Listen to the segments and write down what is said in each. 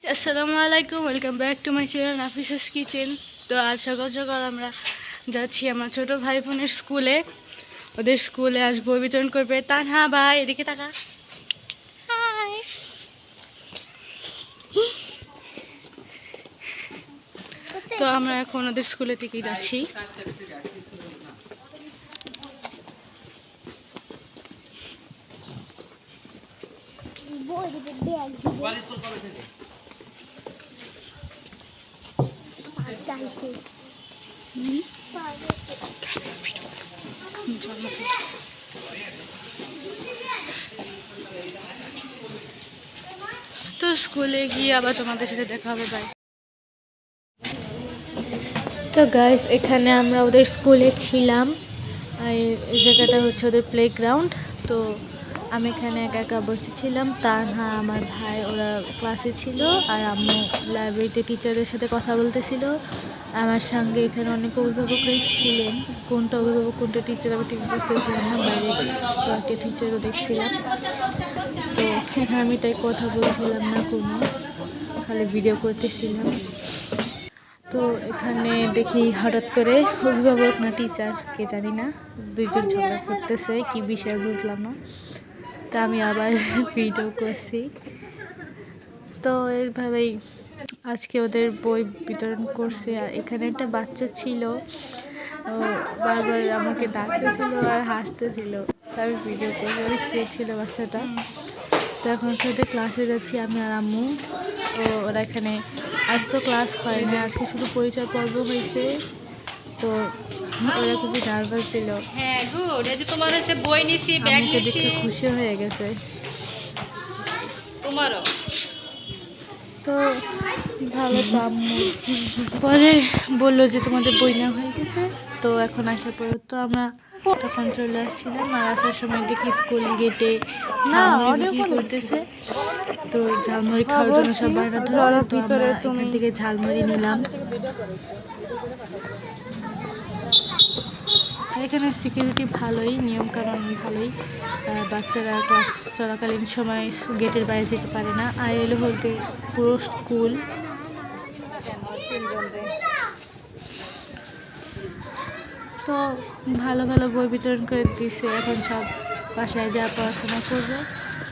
আসসালামু আলাইকুম, welcome back to my channel Nafisa's kitchen. তো আজ সকাল সকাল আমরা যাচ্ছি আমার ছোটো ভাই বোনের স্কুলে। ওদের স্কুলে আজ বই বিতরণ করবে। তানহা ভাই এদিকে টাকা। হাই। তো আমরা এখন ওদের স্কুলে থেকেই যাচ্ছি। তো স্কুলে গিয়ে আবার তোমাদের সাথে দেখা হবে। বাই। তো গাইস, এখানে আমরা ওদের স্কুলে ছিলাম, আর এই জায়গাটা হচ্ছে ওদের প্লেগ্রাউন্ড। তো আমি এখানে একা একা বসেছিলাম, তানহা আমার ভাই ওরা ক্লাসে ছিল, আর আম্মু লাইব্রেরিতে টিচারদের সাথে কথা বলতেছিল। আমার সঙ্গে এখানে অনেক অভিভাবকরাই ছিলেন। কোনটা অভিভাবক কোনটা টিচার আমি ঠিক বুঝতেছিলাম না, বাইরে কয়েকটা টিচারও দেখছিলাম। তো এখানে আমি তাই কথা বলছিলাম না, কোনো খালি ভিডিও করতেছিলাম। তো এখানে দেখি হঠাৎ করে অভিভাবক না টিচার কে জানি না, দুইজন ঝগড়া করতেছে, কি বিষয় বুঝলাম না। তো আমি আবার ভিডিও করছি। তো এইভাবেই আজকে ওদের বই বিতরণ করছে। আর এখানে একটা বাচ্চা ছিল, ও বারবার আমাকে ডাকতেছিল আর হাসতেছিল। তো আমি ভিডিও করে অনেক কিউট ছিল বাচ্চাটা। তো এখন ওদের ক্লাসে যাচ্ছি আমি আর আম্মু। ওরা এখানে আজ তো ক্লাস হয় না, আজকে শুধু পরিচয় পর্ব হয়েছে। তো ওরা খুবই নার্ভাস ছিল। হ্যাঁ গুড, এই যে তোমার হচ্ছে বই নিছি, ব্যাগ আমাকে নিছি, দেখে খুশি হয়ে গেছে। তোমারও। তো ভালো। তো আম্মু পরে বললো যে তোমাদের বই নেওয়া হয়ে গেছে। তো এখন আসার পর তো আমরা তখন চলে আসছিলাম, আর আসার সময় দেখি স্কুল গেটে ঝালমুড়ি বিক্রি করতেছে। তো ঝালমুড়ি খাওয়ার জন্য সব বায়না ধরছে। তো আমরা এখান থেকে ঝালমুড়ি নিলাম। আর এখানে সিকিউরিটি ভালোই, নিয়মকানুন ভালোই। বাচ্চারা ক্লাস চলাকালীন সময় গেটের বাইরে যেতে পারে না। আর এলো হতে পুরো স্কুল। তো ভালো ভালো বই বিতরণ করে দিছে, এখন সব বাসায় যা পড়াশোনা করবে।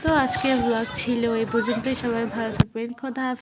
তো আজকের ব্লগ ছিল এই পর্যন্তই। সবাই ভালো থাকবেন। খোদা হাফেজ।